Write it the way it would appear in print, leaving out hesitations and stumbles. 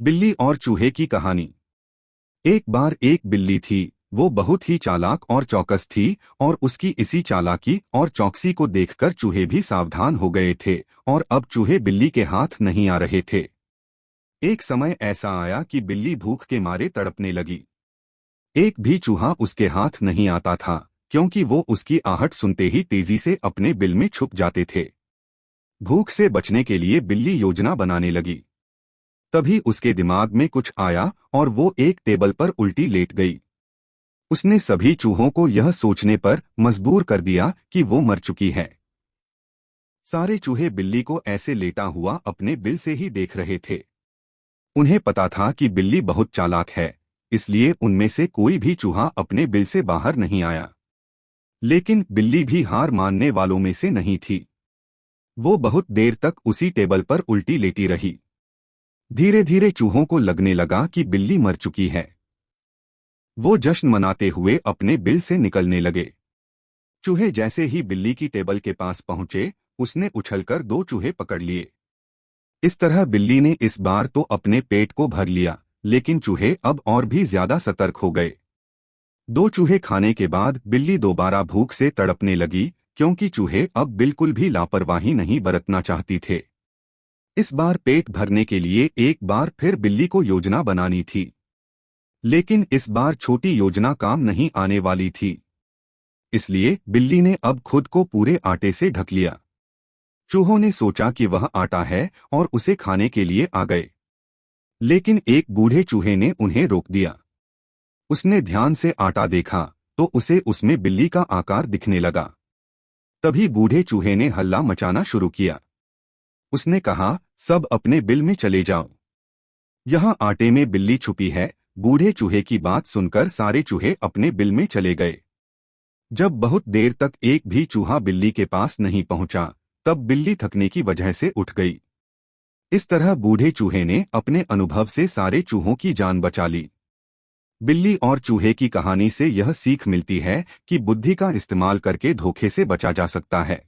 बिल्ली और चूहे की कहानी। एक बार एक बिल्ली थी। वो बहुत ही चालाक और चौकस थी और उसकी इसी चालाकी और चौकसी को देखकर चूहे भी सावधान हो गए थे और अब चूहे बिल्ली के हाथ नहीं आ रहे थे। एक समय ऐसा आया कि बिल्ली भूख के मारे तड़पने लगी। एक भी चूहा उसके हाथ नहीं आता था क्योंकि वो उसकी आहट सुनते ही तेजी से अपने बिल में छुप जाते थे। भूख से बचने के लिए बिल्ली योजना बनाने लगी। तभी उसके दिमाग में कुछ आया और वो एक टेबल पर उल्टी लेट गई। उसने सभी चूहों को यह सोचने पर मजबूर कर दिया कि वो मर चुकी है। सारे चूहे बिल्ली को ऐसे लेटा हुआ अपने बिल से ही देख रहे थे। उन्हें पता था कि बिल्ली बहुत चालाक है, इसलिए उनमें से कोई भी चूहा अपने बिल से बाहर नहीं आया। लेकिन बिल्ली भी हार मानने वालों में से नहीं थी। वो बहुत देर तक उसी टेबल पर उल्टी लेटी रही। धीरे धीरे चूहों को लगने लगा कि बिल्ली मर चुकी है। वो जश्न मनाते हुए अपने बिल से निकलने लगे। चूहे जैसे ही बिल्ली की टेबल के पास पहुंचे, उसने उछलकर दो चूहे पकड़ लिए। इस तरह बिल्ली ने इस बार तो अपने पेट को भर लिया, लेकिन चूहे अब और भी ज्यादा सतर्क हो गए। दो चूहे खाने के बाद बिल्ली दोबारा भूख से तड़पने लगी क्योंकि चूहे अब बिल्कुल भी लापरवाही नहीं बरतना चाहती थे। इस बार पेट भरने के लिए एक बार फिर बिल्ली को योजना बनानी थी। लेकिन इस बार छोटी योजना काम नहीं आने वाली थी। इसलिए बिल्ली ने अब खुद को पूरे आटे से ढक लिया। चूहों ने सोचा कि वह आटा है और उसे खाने के लिए आ गए। लेकिन एक बूढ़े चूहे ने उन्हें रोक दिया। उसने ध्यान से आटा देखा तो उसे उसमें बिल्ली का आकार दिखने लगा। तभी बूढ़े चूहे ने हल्ला मचाना शुरू किया। उसने कहा, सब अपने बिल में चले जाओ। यहाँ आटे में बिल्ली छुपी है। बूढ़े चूहे की बात सुनकर सारे चूहे अपने बिल में चले गए। जब बहुत देर तक एक भी चूहा बिल्ली के पास नहीं पहुंचा, तब बिल्ली थकने की वजह से उठ गई। इस तरह बूढ़े चूहे ने अपने अनुभव से सारे चूहों की जान बचा ली। बिल्ली और चूहे की कहानी से यह सीख मिलती है कि बुद्धि का इस्तेमाल करके धोखे से बचा जा सकता है।